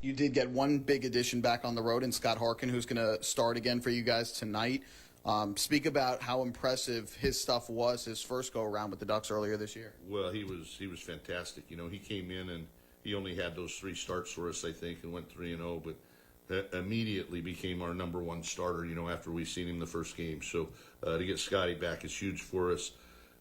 You did get one big addition back on the road in Scott Harkin, who's going to start again for you guys tonight. Speak about how impressive his stuff was his first go-around with the Ducks earlier this year. Well, he was fantastic. You know, he came in and he only had those 3 starts for us, I think, and went 3-0, but immediately became our number 1 starter, you know, after we seen him the first game. So to get Scotty back is huge for us.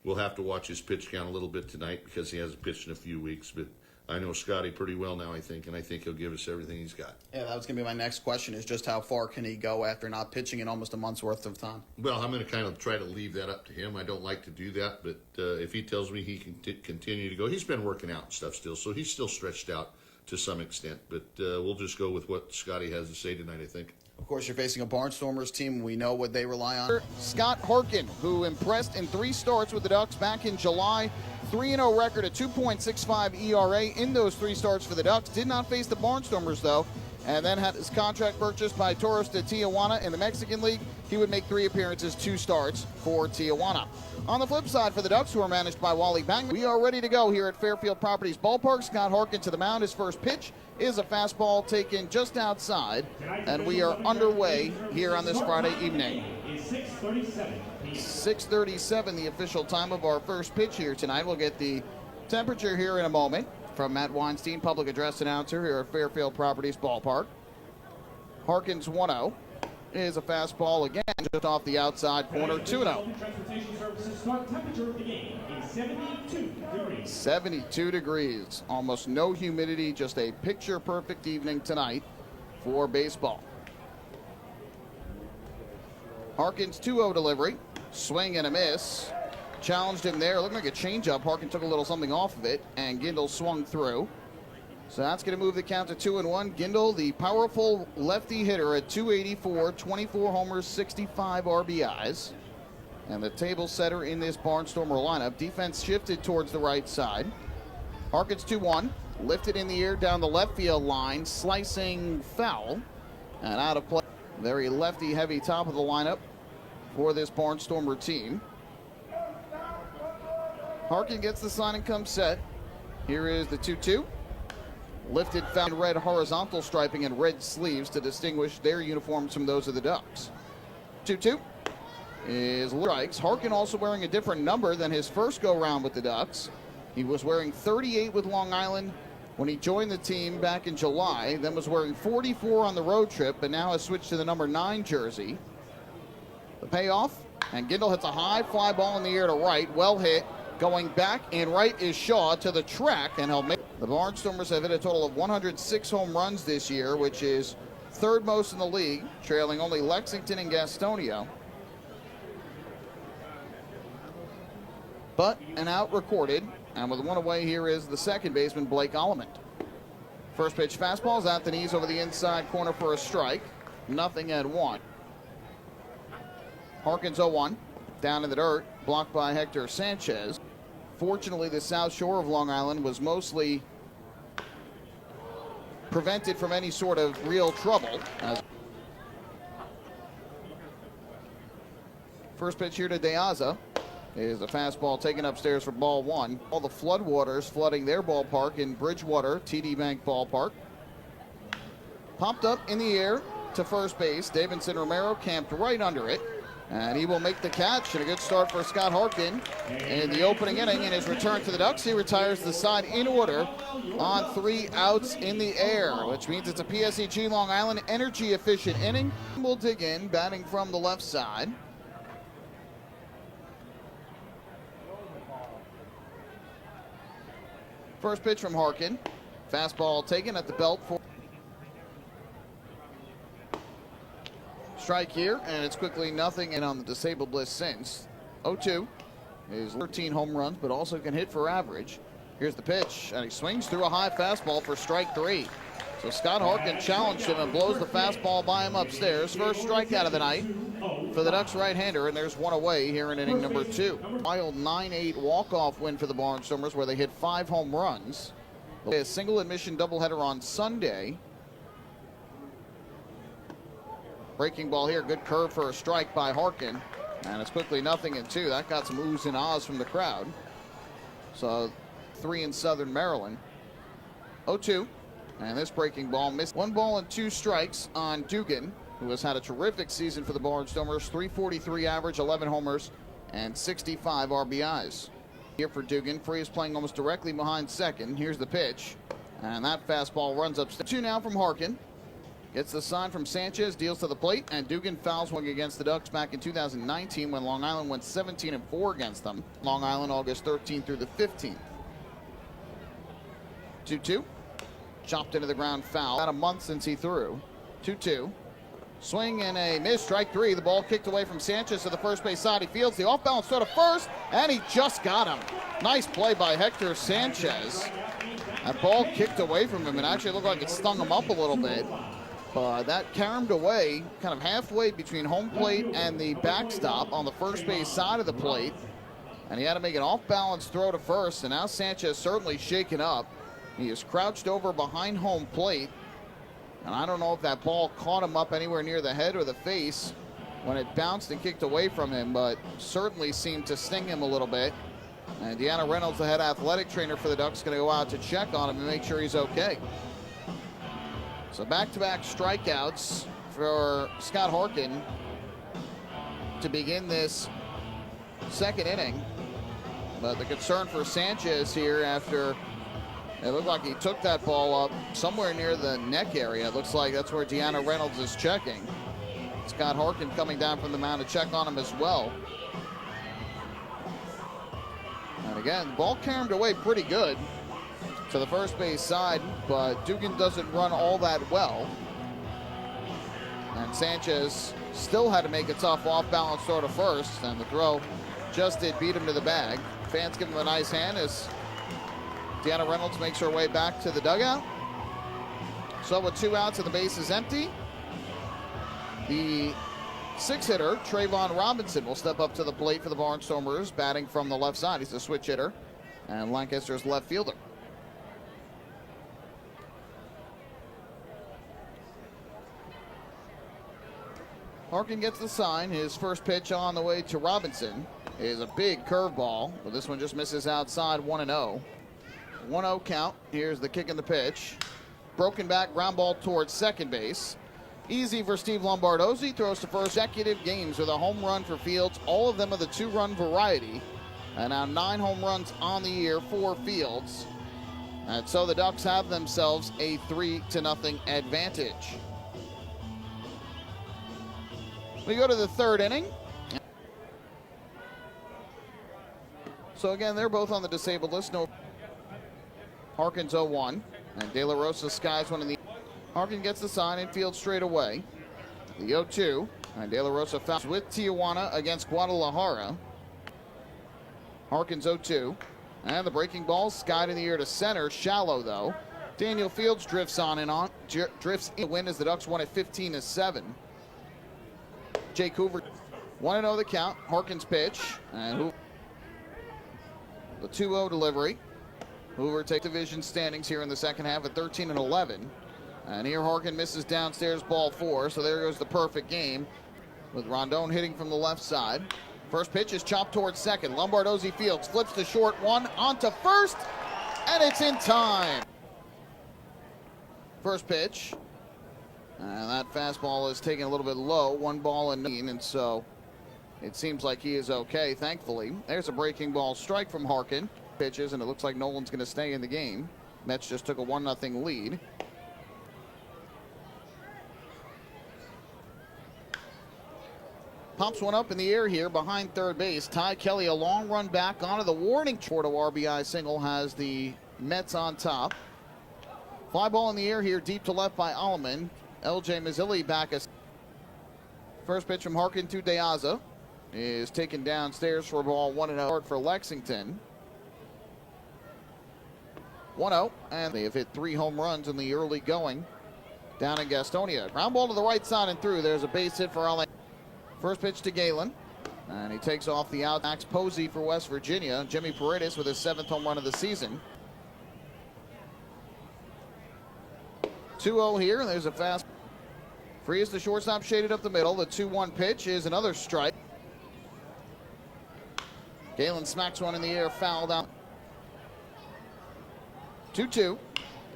We'll have to watch his pitch count a little bit tonight because he hasn't pitched in a few weeks, but I know Scotty pretty well now, I think, and I think he'll give us everything he's got. Yeah, that was going to be my next question, is just how far can he go after not pitching in almost a month's worth of time? Well, I'm going to kind of try to leave that up to him. I don't like to do that, but if he tells me he can continue to go, he's been working out and stuff still, so he's still stretched out to some extent, but we'll just go with what Scotty has to say tonight, I think. Of course, you're facing a Barnstormers team. We know what they rely on. Scott Harkin, who impressed in 3 starts with the Ducks back in July. 3-0 record, a 2.65 ERA in those 3 starts for the Ducks. Did not face the Barnstormers, though, and then had his contract purchased by Toros de Tijuana in the Mexican League. He would make 3 appearances, 2 starts for Tijuana. On the flip side for the Ducks, who are managed by Wally Bangman, we are ready to go here at Fairfield Properties Ballpark. Scott Harkin to the mound. His first pitch is a fastball taken just outside, and we are underway here on this Friday evening. 6:37, the official time of our first pitch here tonight. We'll get the temperature here in a moment from Matt Weinstein, public address announcer here at Fairfield Properties Ballpark. Harkin's 1-0 is a fastball again, just off the outside corner, 2-0. Transportation services start temperature of the game is 72 degrees. 72 degrees, almost no humidity, just a picture-perfect evening tonight for baseball. Harkin's 2-0 delivery, swing and a miss. Challenged him there, looking like a changeup. Harkin took a little something off of it, and Gindel swung through. So that's going to move the count to 2-1. Gindel, the powerful lefty hitter at 284, 24 homers, 65 RBIs. And the table setter in this Barnstormer lineup. Defense shifted towards the right side. Harkin's 2-1, lifted in the air down the left field line, slicing foul, and out of play. Very lefty-heavy top of the lineup for this Barnstormer team. Harkin gets the sign and comes set. Here is the 2-2. Lifted, found red horizontal striping and red sleeves to distinguish their uniforms from those of the Ducks. 2-2 is strikes. Harkin also wearing a different number than his first go-round with the Ducks. He was wearing 38 with Long Island when he joined the team back in July, then was wearing 44 on the road trip, but now has switched to the number 9 jersey. The payoff, and Gindel hits a high fly ball in the air to right, well hit. Going back and right is Shaw to the track, and he'll make. The Barnstormers have hit a total of 106 home runs this year, which is 3rd most in the league, trailing only Lexington and Gastonia. But an out recorded, and with 1 away, here is the second baseman, Blake Allemond. First pitch fastball is at the knees over the inside corner for a strike. Nothing at 1. Harkin's 0-1, down in the dirt, blocked by Hector Sanchez. Fortunately, the south shore of Long Island was mostly prevented from any sort of real trouble. First pitch here to Deaza is a fastball taken upstairs for ball 1. All the floodwaters flooding their ballpark in Bridgewater, TD Bank Ballpark. Popped up in the air to first base. Davidson Romero camped right under it. And he will make the catch, and a good start for Scott Harkin in the opening inning. In his return to the Ducks, he retires the side in order on 3 outs in the air, which means it's a PSEG Long Island energy-efficient inning. We'll dig in, batting from the left side. First pitch from Harkin. Fastball taken at the belt for strike here, and it's quickly nothing in on the disabled list since. 0-2 is 13 home runs, but also can hit for average. Here's the pitch, and he swings through a high fastball for strike 3. So Scott Harkin challenged him and blows the fastball by him upstairs. First strikeout of the night for the Ducks right-hander, and there's 1 away here in inning number 2. Wild 9-8 walk-off win for the Barnstormers, where they hit 5 home runs. A single admission doubleheader on Sunday. Breaking ball here, good curve for a strike by Harkin, and it's quickly 0-2. That got some oohs and ahs from the crowd. So 3 in Southern Maryland. 0-2 And this breaking ball missed. 1 ball and 2 strikes on Dugan, who has had a terrific season for the Barnstormers. .343 average, 11 homers, and 65 RBIs. Here for Dugan, Free is playing almost directly behind second. Here's the pitch, and that fastball runs up. 2 now from Harkin. Gets the sign from Sanchez, deals to the plate, and Dugan fouls one against the Ducks back in 2019 when Long Island went 17-4 against them. Long Island, August 13th through the 15th. 2-2. Chopped into the ground foul. About a month since he threw. 2-2. Swing and a miss, strike 3. The ball kicked away from Sanchez to the first base side. He fields the off-balance throw to first, and he just got him. Nice play by Hector Sanchez. That ball kicked away from him and actually looked like it stung him up a little bit. That caromed away kind of halfway between home plate and the backstop on the first base side of the plate. And he had to make an off-balance throw to first, and now Sanchez certainly shaken up. He is crouched over behind home plate. And I don't know if that ball caught him up anywhere near the head or the face when it bounced and kicked away from him, but certainly seemed to sting him a little bit. And Deanna Reynolds, the head athletic trainer for the Ducks, is going to go out to check on him and make sure he's okay. So back-to-back strikeouts for Scott Harkin to begin this second inning. But the concern for Sanchez here after it looked like he took that ball up somewhere near the neck area. It looks like that's where Deanna Reynolds is checking. Scott Harkin coming down from the mound to check on him as well. And again, the ball caromed away pretty good to the first base side, but Dugan doesn't run all that well. And Sanchez still had to make a tough off-balance throw to first, and the throw just did beat him to the bag. Fans give him a nice hand as Deanna Reynolds makes her way back to the dugout. So with 2 outs and the base is empty, the 6-hitter, Trayvon Robinson, will step up to the plate for the Barnstormers, batting from the left side. He's a switch hitter, and Lancaster's left fielder. Harkin gets the sign. His first pitch on the way to Robinson is a big curveball, but this one just misses outside. 1-0. 1-0 count. Here's the kick and the pitch. Broken back, ground ball towards second base. Easy for Steve Lombardozzi. Throws to first. Consecutive games with a home run for Fields. All of them of the 2-run variety. And now 9 home runs on the year for Fields. And so the Ducks have themselves a 3-0 advantage. We go to the third inning. So again, they're both on the disabled list. No. Harkin's 0-1, and De La Rosa skies one in the. Harkin gets the sign and fields straight away. The 0-2, and De La Rosa fouls with Tijuana against Guadalajara. Harkin's 0-2, and the breaking ball skied in the air to center, shallow though. Daniel Fields drifts on and on, drifts in the win as the Ducks won at 15-7. Jake Hoover, 1-0 the count. Harkin's pitch, and Hoover, the 2-0 delivery. Hoover takes division standings here in the second half at 13-11. And here Harkin misses downstairs, ball 4. So there goes the perfect game with Rondon hitting from the left side. First pitch is chopped towards second. Lombardozzi fields, flips to short, 1 onto first, and it's in time. First pitch. And that fastball is taken a little bit low, 1 ball and 9, and so it seems like he is okay, thankfully. There's a breaking ball strike from Harkin. Pitches, and it looks like Nolan's going to stay in the game. Mets just took a 1-0 lead. Pops one up in the air here behind third base. Ty Kelly, a long run back onto the warning. Porto RBI single has the Mets on top. Fly ball in the air here, deep to left by Alleman. LJ Mazzilli back. First pitch from Harkin to De Aza is taken downstairs for a ball 1-0 for Lexington. 1-0, and they have hit 3 home runs in the early going down in Gastonia. Ground ball to the right side and through. There's a base hit for LA. First pitch to Galen, and he takes off the out. Max Posey for West Virginia. Jimmy Paredes with his 7th home run of the season. 2-0 here, and there's a fast. Free is the shortstop, shaded up the middle. The 2-1 pitch is another strike. Galen smacks one in the air, fouled out. 2-2.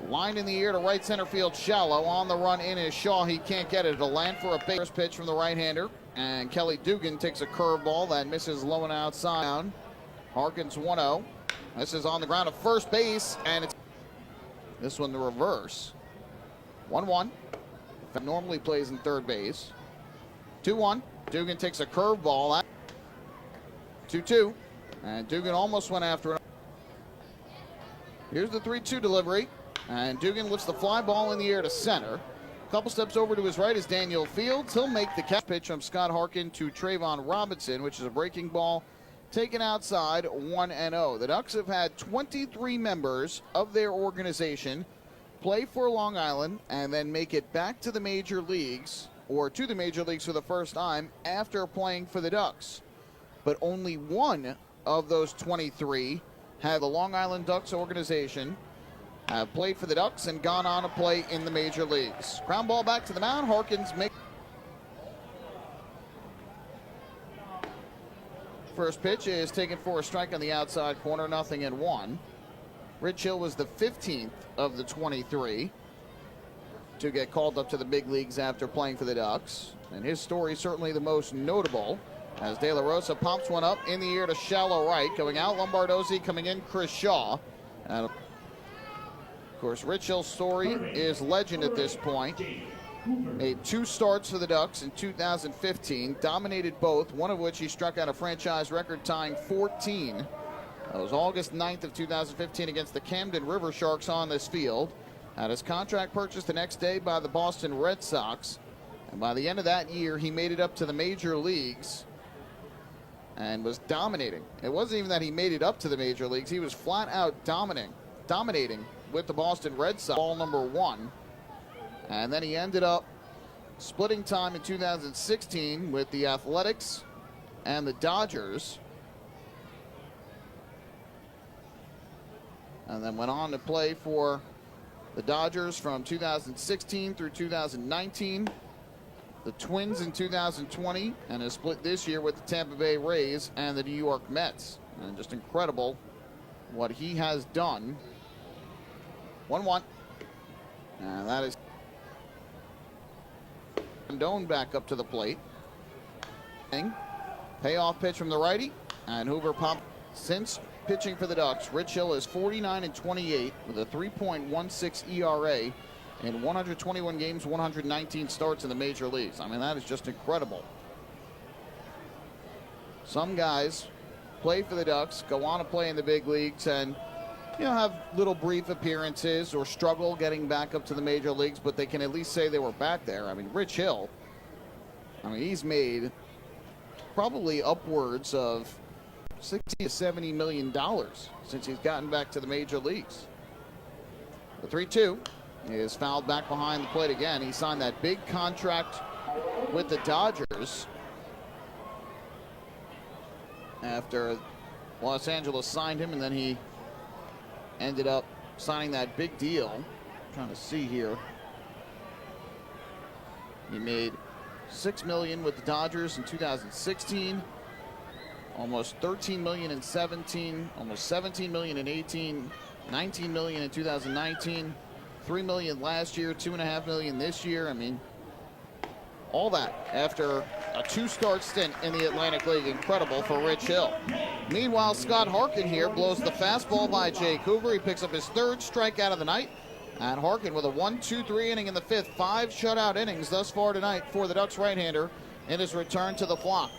Line in the air to right center field, shallow. On the run in is Shaw. He can't get it. It'll land for a base pitch from the right-hander. And Kelly Dugan takes a curveball that misses low and outside. Harkin's 1-0. This is on the ground at first base, and it's this one the reverse. 1-1. Normally plays in third base. 2-1. Dugan takes a curveball. 2-2. And Dugan almost went after it. Here's the 3-2 delivery. And Dugan lifts the fly ball in the air to center. A couple steps over to his right is Daniel Fields. He'll make the catch pitch from Scott Harkin to Trayvon Robinson, which is a breaking ball taken outside, 1-0. The Ducks have had 23 members of their organization play for Long Island and then make it back to the major leagues, or to the major leagues for the first time after playing for the Ducks. But only one of those 23 had the Long Island Ducks organization, have played for the Ducks and gone on to play in the major leagues. Ground ball back to the mound. Harkins makes first pitch is taken for a strike on the outside corner, 0-1. Rich Hill was the 15th of the 23 to get called up to the big leagues after playing for the Ducks. And his story certainly the most notable, as De La Rosa pops one up in the air to shallow right. Going out, Lombardozzi. Coming in, Chris Shaw. And of course, Rich Hill's story is legend at this point. Made 2 starts for the Ducks in 2015, dominated both, one of which he struck out a franchise record-tying 14. That was August 9th of 2015 against the Camden River Sharks on this field. Had his contract purchased the next day by the Boston Red Sox. And by the end of that year, he made it up to the major leagues and was dominating. It wasn't even that he made it up to the major leagues. He was flat out dominating with the Boston Red Sox, ball number 1. And then he ended up splitting time in 2016 with the Athletics and the Dodgers. And then went on to play for the Dodgers from 2016 through 2019. The Twins in 2020, and has split this year with the Tampa Bay Rays and the New York Mets. And just incredible what he has done. 1-1. And that is Rendon back up to the plate. Payoff pitch from the righty, and Hoover popped. Since pitching for the Ducks, Rich Hill is 49-28 with a 3.16 ERA in 121 games, 119 starts in the major leagues. I mean, that is just incredible. Some guys play for the Ducks, go on to play in the big leagues, and have little brief appearances or struggle getting back up to the major leagues, but they can at least say they were back there. I mean, Rich Hill, he's made probably upwards of $60 to $70 million since he's gotten back to the major leagues. The 3-2 is fouled back behind the plate again. He signed that big contract with the Dodgers after Los Angeles signed him, and then he ended up signing that big deal. I'm trying to see here. He made $6 million with the Dodgers in 2016, almost $13 million in 17, almost $17 million in 18, $19 million in 2019, $3 million last year, $2.5 million this year. I mean, all that after a 2-start stint in the Atlantic League. Incredible for Rich Hill. Meanwhile, Scott Harkin here blows the fastball by Jake Hoover. He picks up his 3rd strikeout of the night. And Harkin with a 1-2-3 inning in the 5th. 5 shutout innings thus far tonight for the Ducks right-hander in his return to the flock.